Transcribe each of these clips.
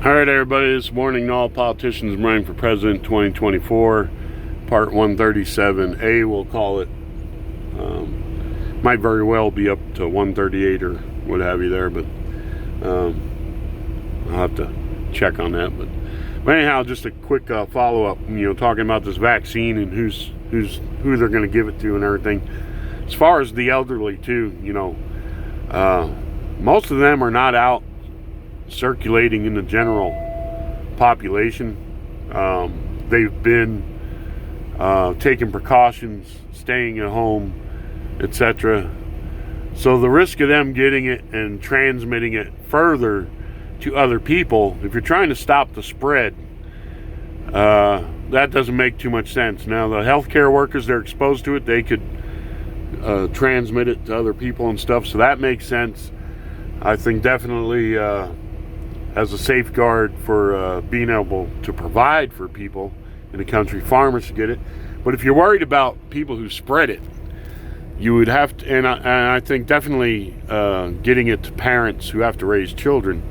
All right, everybody, this morning, all politicians running for president 2024, part 137A, we'll call it. Might very well be up to 138 or what have you there, but I'll have to check on that. But anyhow, just a quick follow-up, talking about this vaccine and who they're going to give it to and everything. As far as the elderly, too, most of them are not out circulating in the general population. They've been taking precautions, staying at home, etc. So the risk of them getting it and transmitting it further to other people, if you're trying to stop the spread, that doesn't make too much sense. Now, the healthcare workers, they're exposed to it, they could transmit it to other people and stuff, so that makes sense. I think definitely as a safeguard for being able to provide for people in the country, farmers to get it. But if you're worried about people who spread it, you would have to, and I think definitely getting it to parents who have to raise children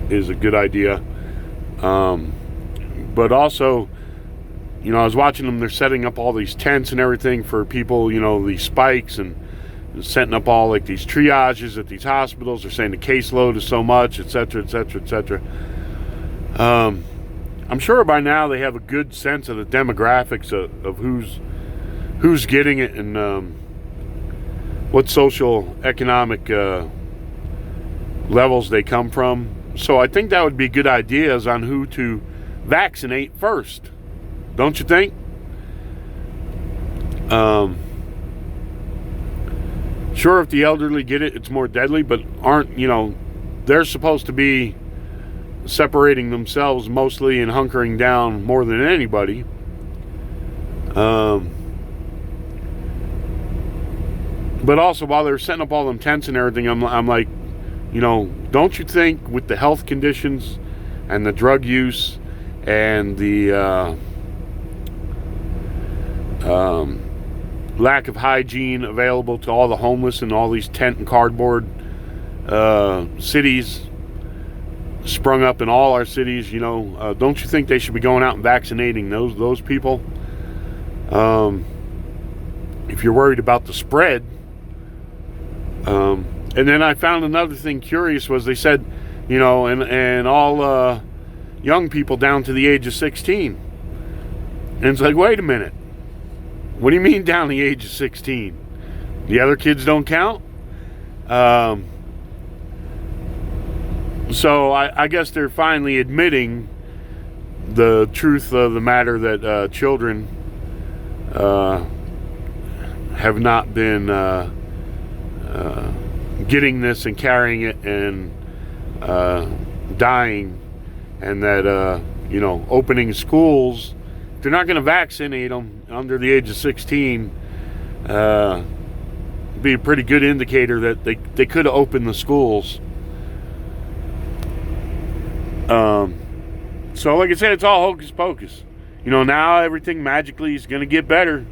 is a good idea. But also, I was watching them, they're setting up all these tents and everything for people, these spikes, and setting up all like these triages at these hospitals. They're saying the caseload is so much, etc., etc., etc. I'm sure by now they have a good sense of the demographics of who's getting it and what social economic levels they come from. So I think that would be good ideas on who to vaccinate first, don't you think? Sure, if the elderly get it, it's more deadly, but they're supposed to be separating themselves mostly and hunkering down more than anybody. But also, while they're setting up all them tents and everything, I'm like, don't you think with the health conditions and the drug use and the lack of hygiene available to all the homeless in all these tent and cardboard cities sprung up in all our cities, don't you think they should be going out and vaccinating those people? If you're worried about the spread. And then I found another thing curious was they said, and all young people down to the age of 16. And it's like, wait a minute. What do you mean down the age of 16? The other kids don't count? So I guess they're finally admitting the truth of the matter that children have not been getting this and carrying it and dying, and that opening schools, they're not going to vaccinate them under the age of 16. Be a pretty good indicator that they could have opened the schools. So like I said, it's all hocus pocus. Now everything magically is going to get better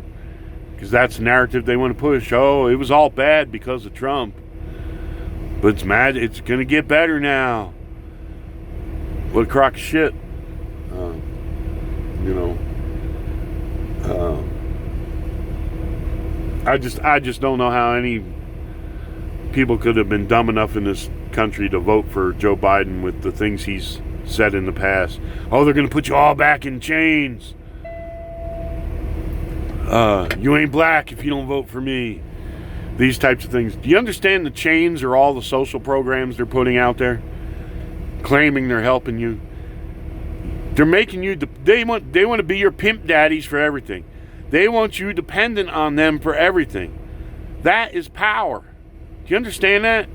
because that's the narrative they want to push. Oh, it was all bad because of Trump, but it's going to get better now. What a crock of shit. I just don't know how any people could have been dumb enough in this country to vote for Joe Biden with the things he's said in the past. Oh, they're going to put you all back in chains. You ain't black if you don't vote for me. These types of things. Do you understand the chains are all the social programs they're putting out there, claiming they're helping you? They're making you. They want to be your pimp daddies for everything. They want you dependent on them for everything. That is power. Do you understand that?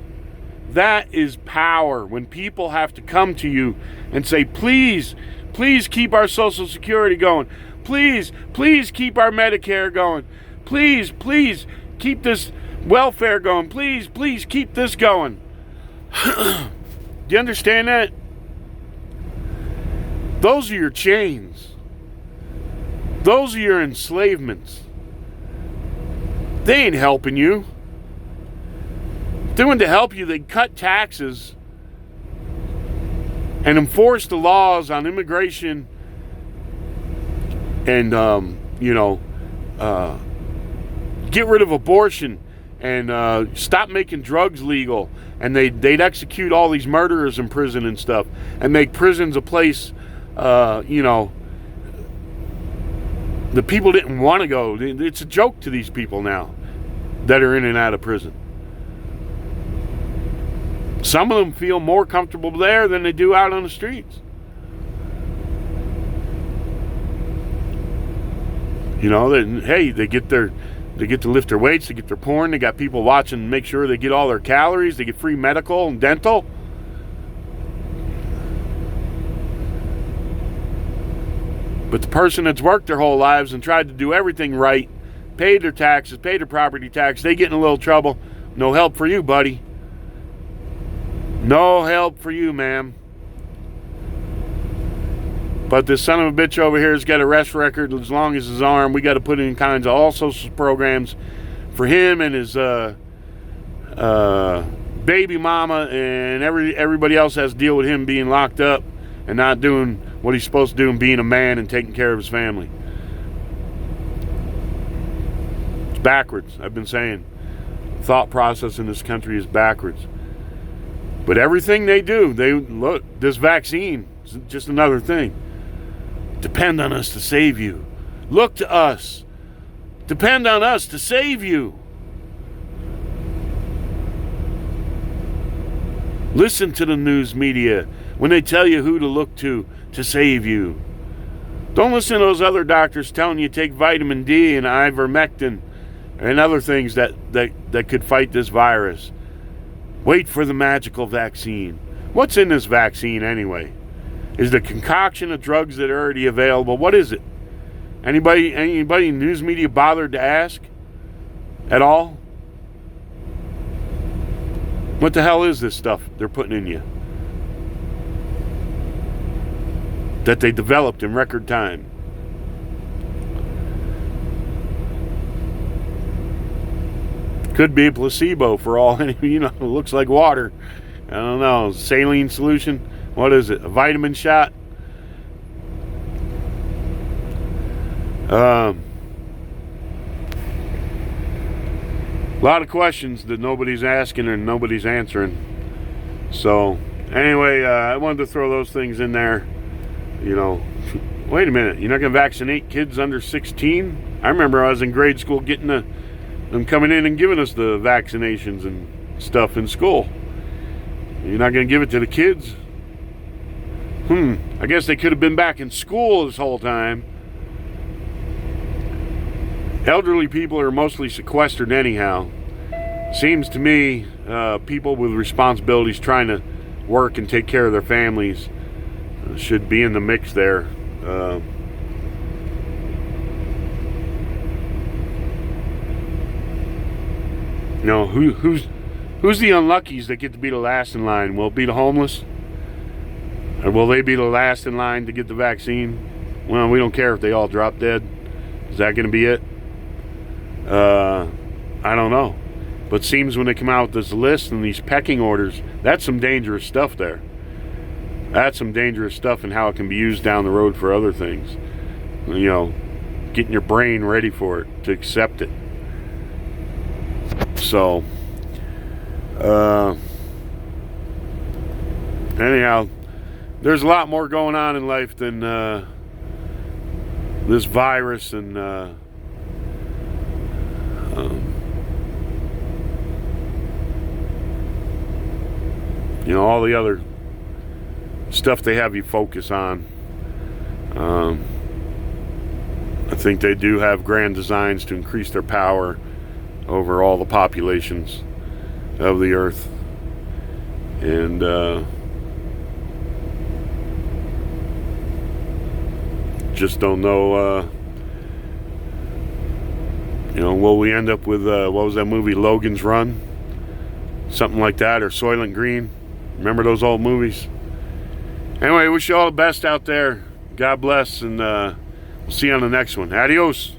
That is power. When people have to come to you and say, please, please keep our Social Security going. Please, please keep our Medicare going. Please, please keep this welfare going. Please, please keep this going. Do you understand that? Those are your chains. Those are your enslavements. They ain't helping you. If they wanted to help you, they'd cut taxes and enforce the laws on immigration and, get rid of abortion and stop making drugs legal, and they'd execute all these murderers in prison and stuff, and make prisons a place, the people didn't want to go. It's a joke to these people now that are in and out of prison. Some of them feel more comfortable there than they do out on the streets. They get to lift their weights, they get their porn, they got people watching to make sure they get all their calories, they get free medical and dental. But the person that's worked their whole lives and tried to do everything right, paid their taxes, paid their property tax, they get in a little trouble. No help for you, buddy. No help for you, ma'am. But this son of a bitch over here has got a arrest record as long as his arm. We got to put in kinds of all social programs for him and his baby mama, and everybody else has to deal with him being locked up and not doing what he's supposed to do and being a man and taking care of his family. It's backwards. I've been saying thought process in this country is backwards. But everything they do, look, this vaccine is just another thing. Depend on us to save you. Look to us. Depend on us to save you. Listen to the news media when they tell you who to look to save you. Don't listen to those other doctors telling you take vitamin D and ivermectin and other things that could fight this virus. Wait for the magical vaccine. What's in this vaccine anyway? Is the concoction of drugs that are already available? What is it? Anybody in news media bothered to ask at all? What the hell is this stuff they're putting in you that they developed in record time? Could be a placebo for all, it looks like water. I don't know, saline solution. What is it? A vitamin shot? A lot of questions that nobody's asking and nobody's answering. So, anyway, I wanted to throw those things in there. Wait a minute. You're not going to vaccinate kids under 16? I remember I was in grade school getting them coming in and giving us the vaccinations and stuff in school. You're not going to give it to the kids? I guess they could have been back in school this whole time. Elderly people are mostly sequestered anyhow. Seems to me people with responsibilities trying to work and take care of their families should be in the mix there. Who's the unluckies that get to be the last in line? Will it be the homeless? Or will they be the last in line to get the vaccine? Well, we don't care if they all drop dead. Is that going to be it? I don't know. But it seems when they come out with this list and these pecking orders, that's some dangerous stuff there. That's some dangerous stuff and how it can be used down the road for other things. Getting your brain ready for it, to accept it. So, anyhow, there's a lot more going on in life than this virus and all the other stuff they have you focus on. I think they do have grand designs to increase their power over all the populations of the earth. And just don't know, will we end up with, what was that movie, Logan's Run? Something like that, or Soylent Green. Remember those old movies? Anyway, wish you all the best out there. God bless, and we'll see you on the next one. Adios.